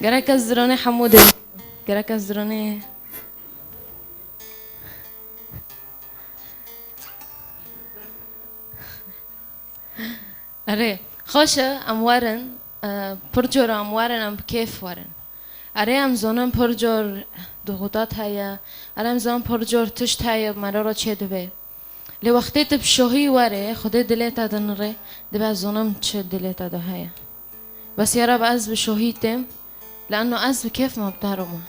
گرک از درانه حموده گرک از درانه اره خوشه اموارن پرجور اموارن ام کیف وارن اره ام زنم پرجور ضغوطات هيا اره ام زنم پرجور تشت هيا مرارا چه دوه لی وقتی تب شوهی واره خدا دلیتا دنره دبا زنم چه دلیتا ده هيا بس يا رب از بشوهيتم لأنه از بكيف ما بتعرفه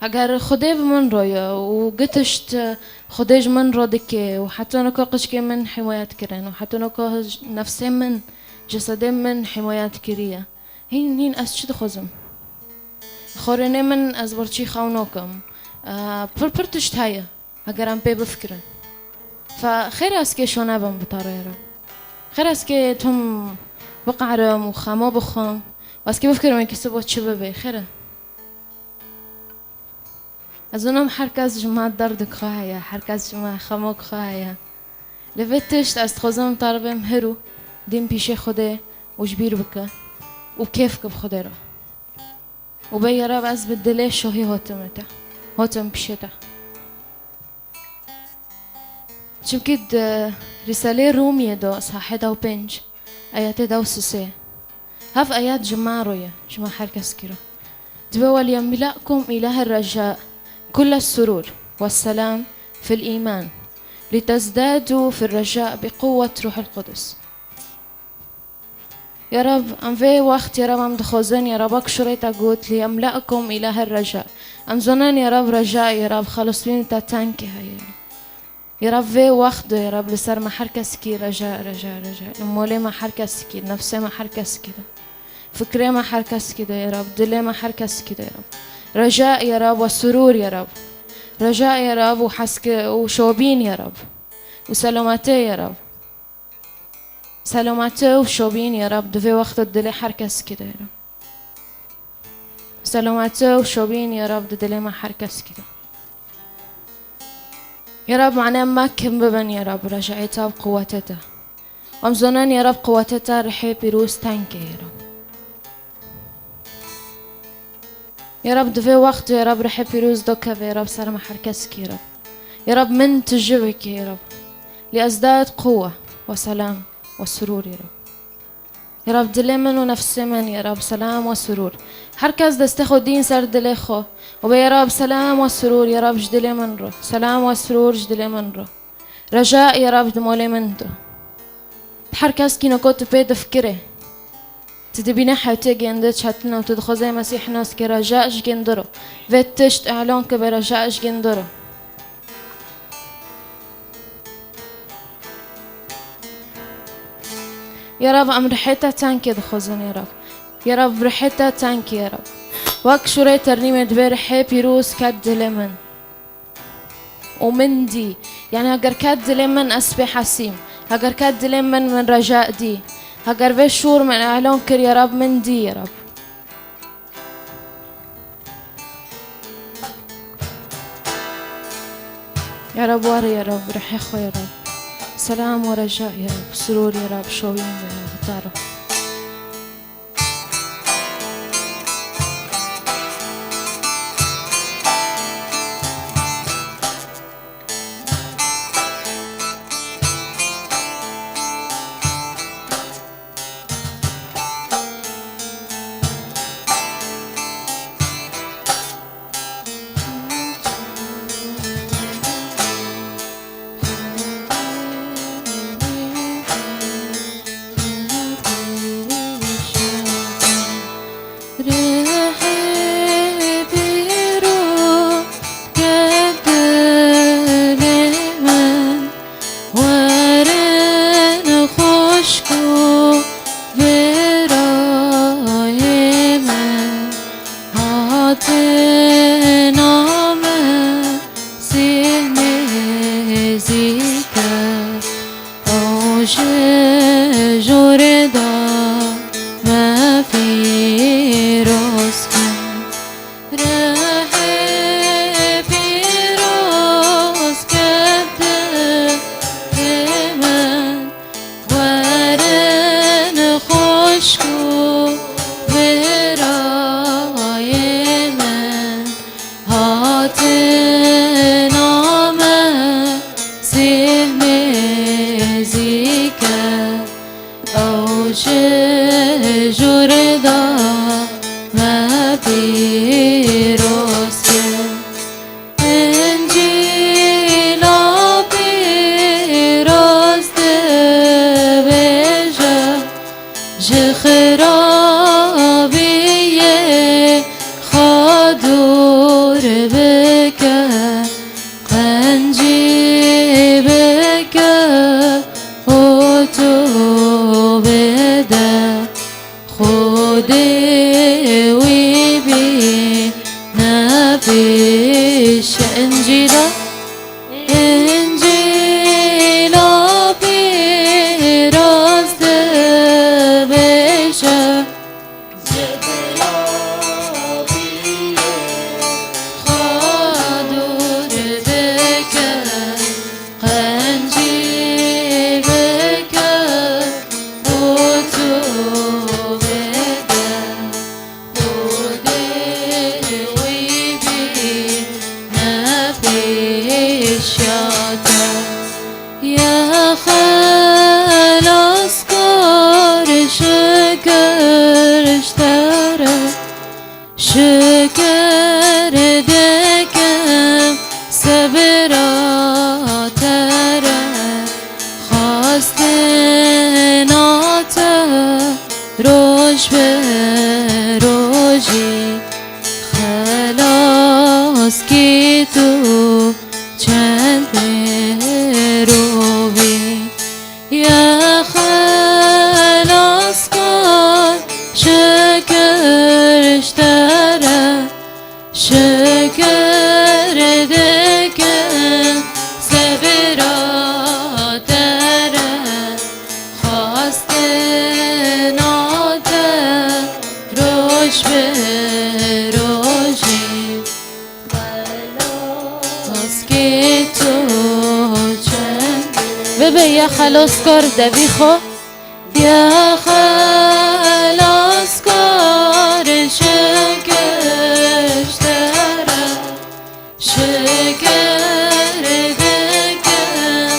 اگر خدا بمن رايا وقتشت خداج من رادكي وحتى نكاقش كي من حمايات كرين وحتى نكاقش نفسي من جسدي من حمايات كريا هين از شد خزم خورني من از برشي خاونوكم پرتشت هيا اگر ام بي بفكرن فخير اسكي شونا بم بطاره يا رب خير اسكي تم بقعرم وخما بخم واسكي بفكرم انكي سبوت شبابي خيره أظنهم حركز جماعة دردك خواهيا حركز جماعة خموك خواهيا لفتشت استخوزم طربم هرو دين بيشي خده وجبير بك وكيفك بخده رو وبي رب از بدلي شوهي هاتمتا هاتم بيشتا چونكد رسالة رومية دو اصحاحي دو بنج آيات دو سسي هف آيات جماعة رويا جماعة حركز كيرو دبا وليملأكم إله الرجاء كل السرور والسلام في الإيمان لتزدادوا في الرجاء بقوة روح القدس يا رب ام في وقت يا رب ام دخوزن يا رب اكشريتا قوت لي املأكم إله الرجاء ام زنان يا رب رجاء يا رب خلص بين تاتانكي هاي يا رب في وقت يا رب لسر ما حركسكي رجاء رجاء رجاء مولي ما حركسكي نفسي ما حركسكي فكري ما حركسكي يا رب دلي ما حركسكي يا رب رجاء يا رب وسرور يا رب رجاء يا رب وحسك وشوبين يا رب وسلامتي يا رب سلامتي وشوبين يا رب دفي وقت الدلي حركس كده يا رب سلامتي وشوبين يا رب دلي ما حركس كده يا رب معناه ما كم ببن يا رب رجعتها بقوتها ومزونان يا رب قوتها رحي بيروس تانكي يا رب يا رب دفي وقت يا رب رح بيروز دوكا يا رب سلام حركسك يا رب يا رب من تجربك يا رب لأزداد قوة وسلام وسرور يا رب يا رب دلي من ونفسي من يا رب سلام وسرور حركز دستخو دين سر دلي خو ويا رب سلام وسرور يا رب جدلي من رو سلام وسرور جدلي من رو رجاء يا رب دمولي من دو حركز كي نكوت بيد فكره تدبينا حياتي جندت شتنا وتدخل زي مسيح ناس كرجاءش جندرو فتشت اعلان كبرجاءش جندرو يا رب ام رحيتا تانكي دخوزن يا رب يا رب رحيتا تانكي يا رب واك شوري ترنيمة دبير حي بيروس كد لمن ومن دي يعني اگر كد لمن اسبي حسيم اگر كد لمن من رجاء دي هاگر في شور من اعلان كر يا رب من دي يا رب يا رب واري يا رب رح يخو يا رب سلام ورجاء يا رب سرور يا رب شوين يا رب تعرف خدا ما پیروز کرد انجیلا پیروز دبیجه جخرابیه خادور بکه قنجی بکه او تو بده خودی وی بی نبیش انجیلا پیروز دبیشه خادور بکه قنجی بکه او تو بده خودی وی بی نبیشاده یا خلاص کار شکرشتره شکر دکم صبراتره خواستناته روش به روشی خلاص کی تو چند روی یا خلاص کن شکرشتره شکر دکن صبراتره خواستناته روش به روشی خلاص کی تو چند ببه یا خلاص کار دوی خو یا خلاص کار شکرشتره شکر دکن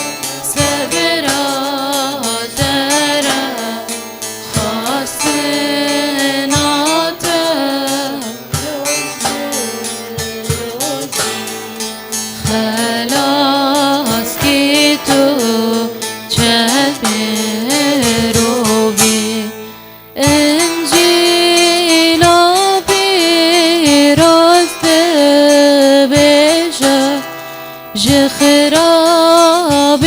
صبراتره خواستناته خلاص کی تو چند روی انجیلا پیروز دبیشه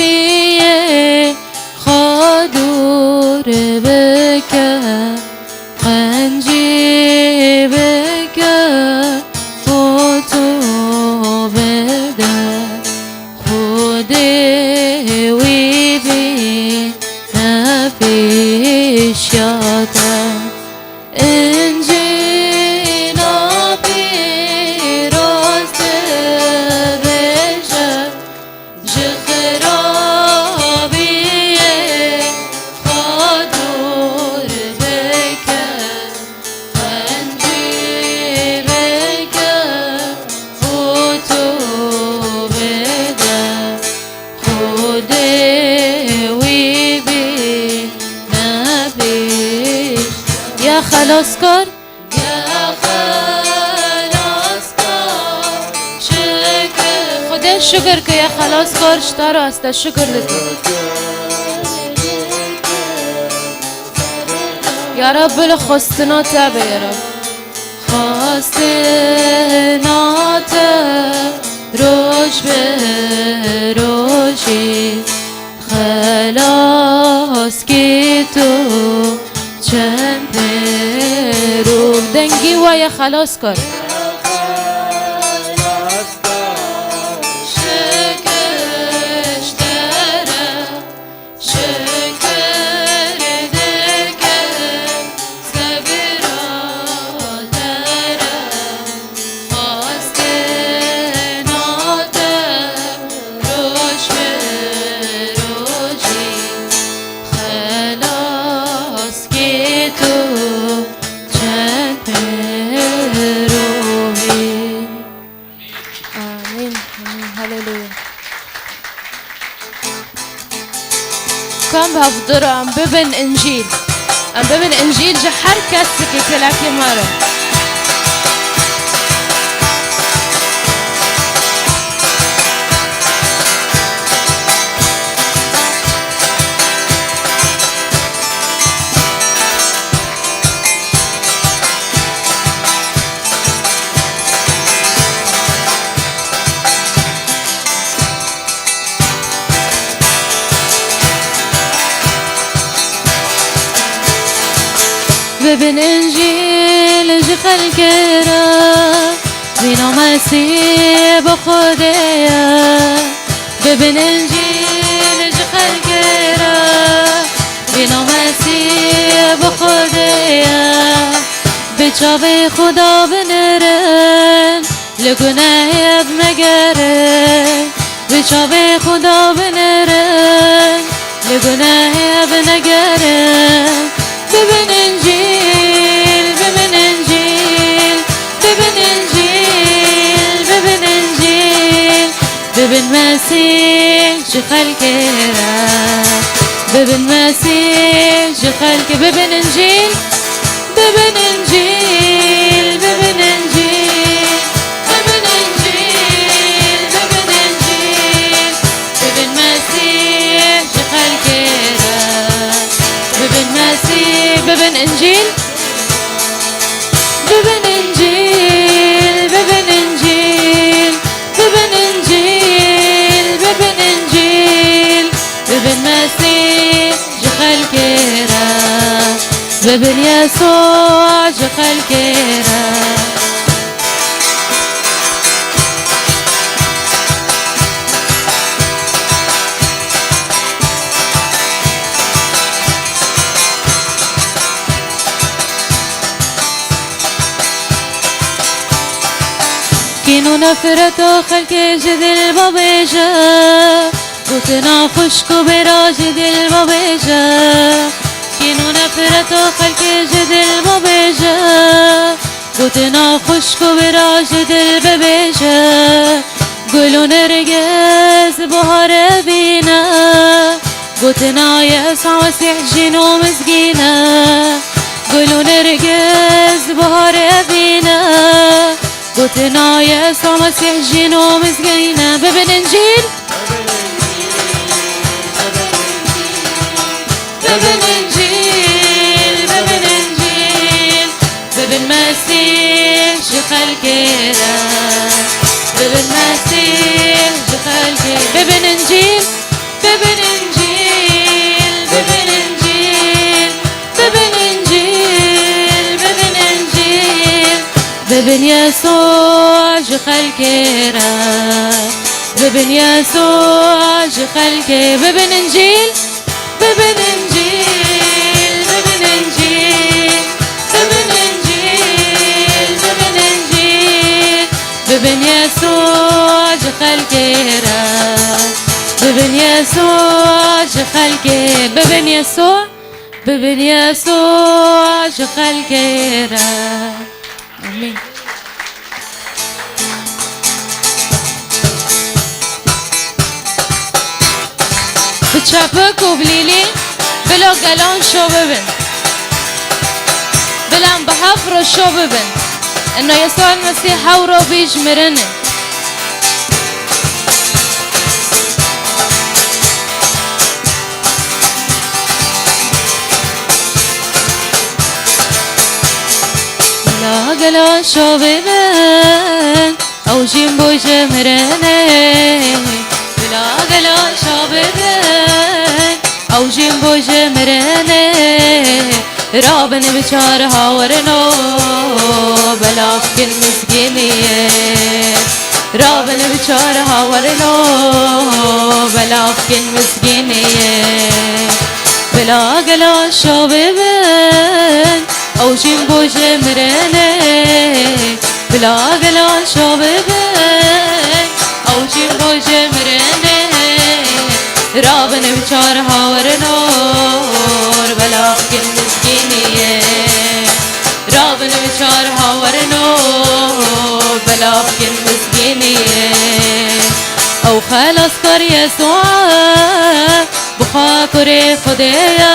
جخرابیه خادور بکه قنجی بکه او تو بده خودی وی بی نبیشاده انجیلا پیروز دبیشه جخرابیه خادور بکه قنجی بکه او تو بده خودی وی بی نبیش یا خلاص کن یا خلاص کن شکر خدا شکر که یا خلاص کار شتر است شکر دکن یا رب الخواستنات به یا رب خواستنات روش به روشی خلاص کی تو چند رو دنگی و یا خلاص کن كم بهفضرهم ببن إنجيل ام ببن انجیل جه هر کسی که کلکی ماره ببن انجیل جه خلقه را زینا مسیح با خودیا ببن انجیل جه خلقه را زینا مسیح با خودیا به چاوه خدا بنرن لگناه بنگرن به چاوه خدا بنرن لگناه بنگرن ببن انجیل ببن انجیل ببن انجیل ببن انجیل ببن مسیح چه خلقه را ببن مسیح چه خلقه ببن انجیل ببن انجیل ببن انجیل ببن انجیل ببن انجیل ببن مسیح چه خلقه را ببن مسیح ببن انجیل ببن انجیل ببن انجیل ببن انجیل ببن انجیل ببن مسیح جه خلقه را ببن يسوع جه خلقه را كينو نفرتو خلق جد البابيجا قوتنا خشكو براجد البابيجا كينو نفرتو خلق جد البابيجا قوتنا خشكو براجد البابيجا قولو نرقز بهار بينا قوتنا يسوع مسيح جينو مسكينا قولو نرقز بهار بينا قوتنا يسوع مسيح جينو مسكينا ببن انجيل ببن انجيل ببن انجيل ببن مسيح جه خلقه را ببن مسيح جه خلقه ببن انجيل ببن انجيل ببن انجيل ببن انجيل ببن انجيل ببن يسوع جه خلقه را ببن يسوع جه خلقه ببن انجيل ببن انجيل ببن انجيل ببن انجيل ببن انجيل ببن يسوع جه خلقه را ببن يسوع جه خلقه ببن يسوع ببن يسوع جه خلقه را آمين بچپک و بلیلی بلا گلان شو ببن بلان بحفر شو ببن انه يسوع المسيح حورو بيجمرنه بلا گلان شو ببن او جیم بو جمرنه بلا گلان شو ببن او جیم بو جمرنه رابن بچار هاورنو بلا فکن مسکینیه رابن بچار هاورنو بلا فکن مسکینیه بلا گلان شو ببن او جیم بو جمرنه بلا گلان شو ببن او جیم بو جمرنه رابن بچار هاورنور بلا فکن مسکینیه رابن بچار هاورنور بلا فکن مسکینیه او خلاص کر يسوع بخاطر خدایا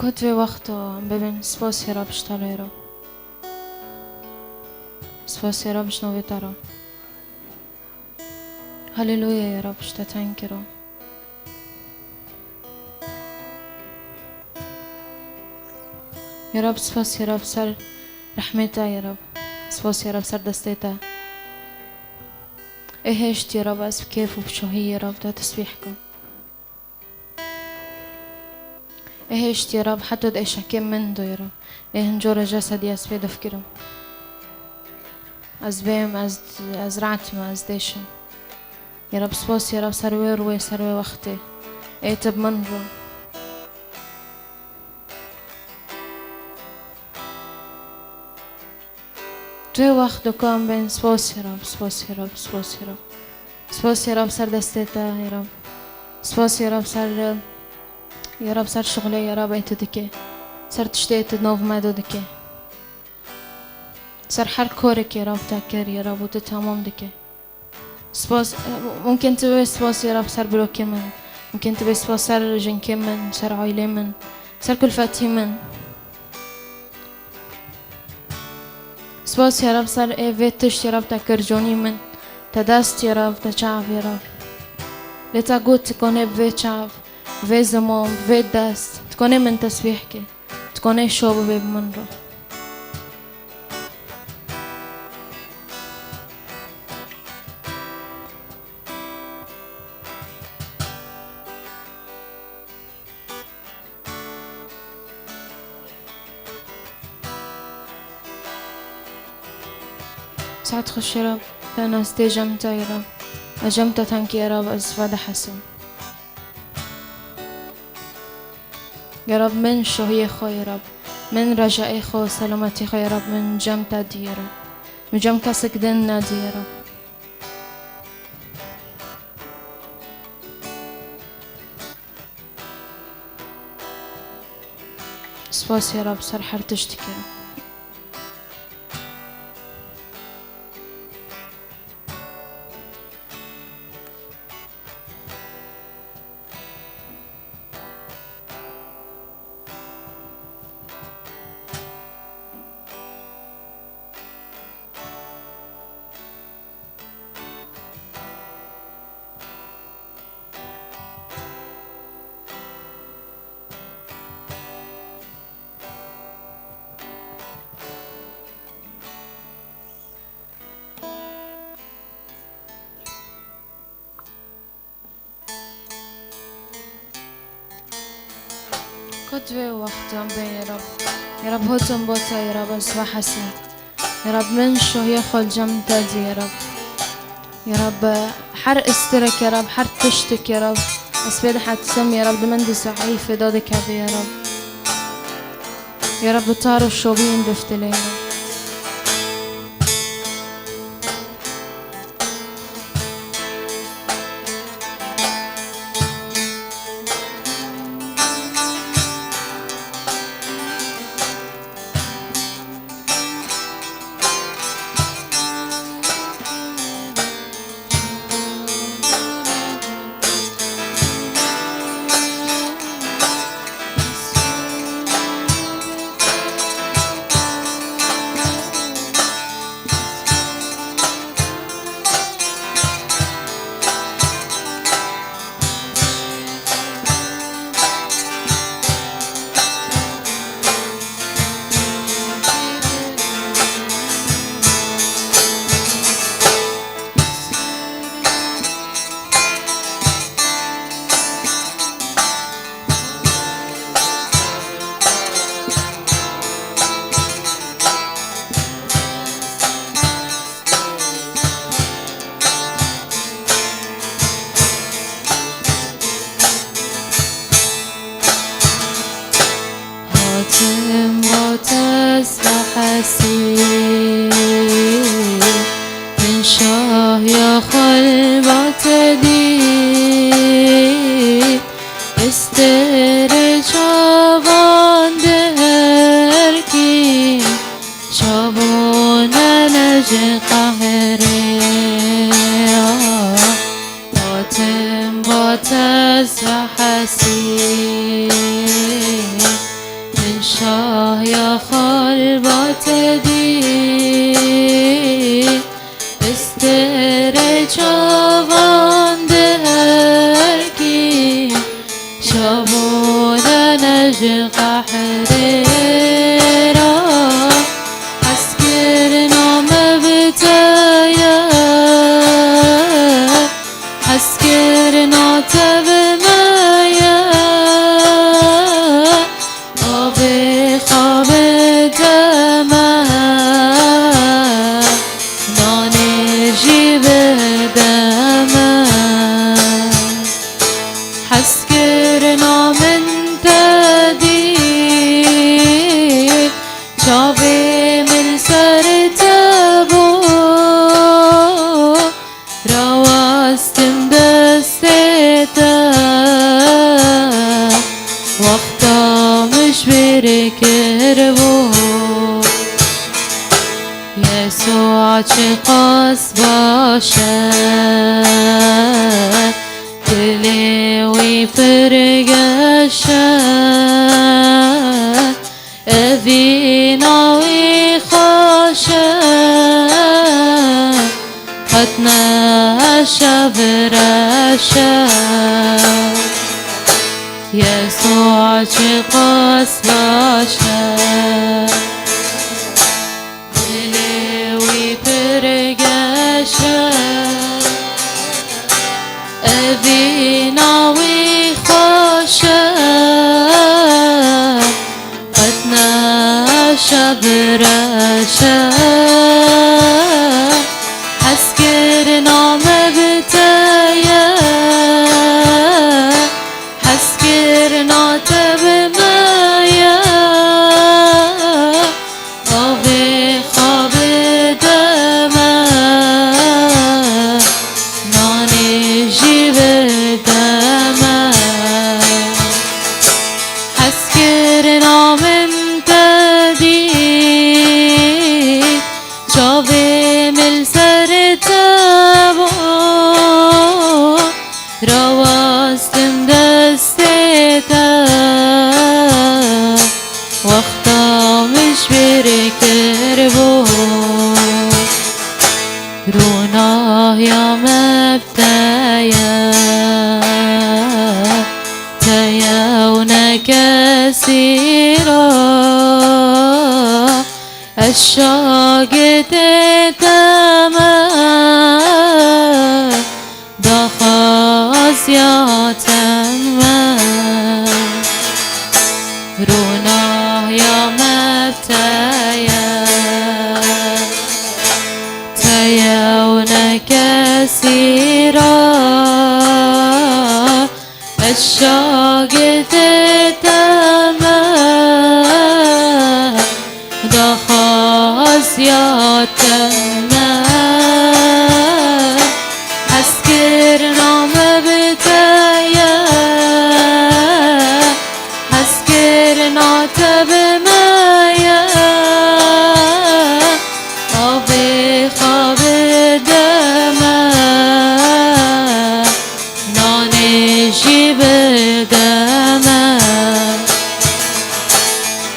كنت في وقته عم ببين سپاس يا رب اشتغل يا رب سپاس يا رب شنو ترى هللويا يا رب اشتتنك يا رب يا رب سپاس يا رب سر رحمته يا رب سپاس يا رب سر دستته اهشت يا رب از كيف وبشهية يا رب ده تسبيحكم اهشت يا رب حتى ده اشكم من ده يا رب هنجور جسدي از بيد افكرم از بهم از رعتم از ديشم يا رب سپاس يا رب سروي روي سروي وقتي ايتب من رو توی وقت دکان بین سپاس يا رب سپاس يا رب سپاس يا رب سپاس يا رب سر دستته يا رب سپاس يا رب سر يا رب سر شغلي يا رب ايتو دكي سر تشتيت نوف مادو دكي سر حر كورك يا رب تاكر يا رب وتتمام دكي سپاس ممكن تبي سپاس يا رب سر بلوكي من ممكن تبي سپاس سر جنكي من سر عائلي من سر كل فاتي من سپاس يا رب سر ايفيتش يا رب تاكر جوني من تدست يا رب تشعف يا رب لتاقوت تكوني بفيت شعف بفيت زمان بفيت دست تكوني من تسبيحك تكوني شوب بيب من رو ساعة تخش يا رب أنا استجمت يا رب أجمت تنك يا رب أزفاد حسن يا رب من شهية خو يا رب من رجائي خو سلامتي خو يا رب من جمت دي يا رب من جم كسك دنا دي يا رب سپاس يا رب سر حر تشتكي يا رب كتبه وقتم بين يا رب يا رب هوتم بوتا يا رب أصبح حسن يا رب من شهية خل جمتا دي يا رب يا رب حر استرك يا رب حر تشتك يا رب أسبيد حتسم يا رب دمندي صحيفة دادك هذي يا رب يا رب طاروا الشوبين دفتلي يا رب من شاه يا خلبات دي استرجابان دهركي شابون نجي قهري باتم باتز وحسي تدی استر چوان درکی شبون نج قحری را اسکر نام بتایا اسکر ناتب مایا آب خواب دما نان جیب دما حسکر نام دادی چاوی من سر تبو رواستم دستتا وقتا مش بركربو يسوع قاس باشا دلي ويفرقشا أذينا ويخاشا قدنا شبرشا يسوع قاس باشا دلي ويفرقشا أذينا ويخاشا قدنا شبرشا حسكر نام بتايا حسكر ناتب مايا آبي خواب دما ناني جيب دما حسكر نام دادي جاوي مل سر تبو رواستم دستتا وقتا مش بركربو روناه يا مبتايا تياونا كثيرا الشاقت تما دخاز يا تما روناه يا مبتايا تياونا كثيرا الشاقت تما دخاز يا تما حسكر نام بتايا حسكر ناتب مايا آبي خواب دما نان جيب دما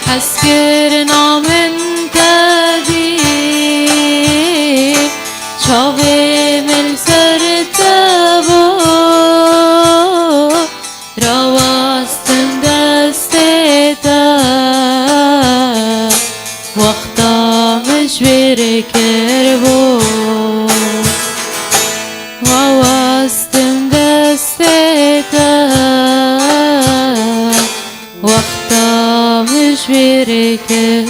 حسكر نام دادي چاوي من سر تبو رواستم دستتا وقتا مش بركربو رواستم دستتا وقتا مش بركربو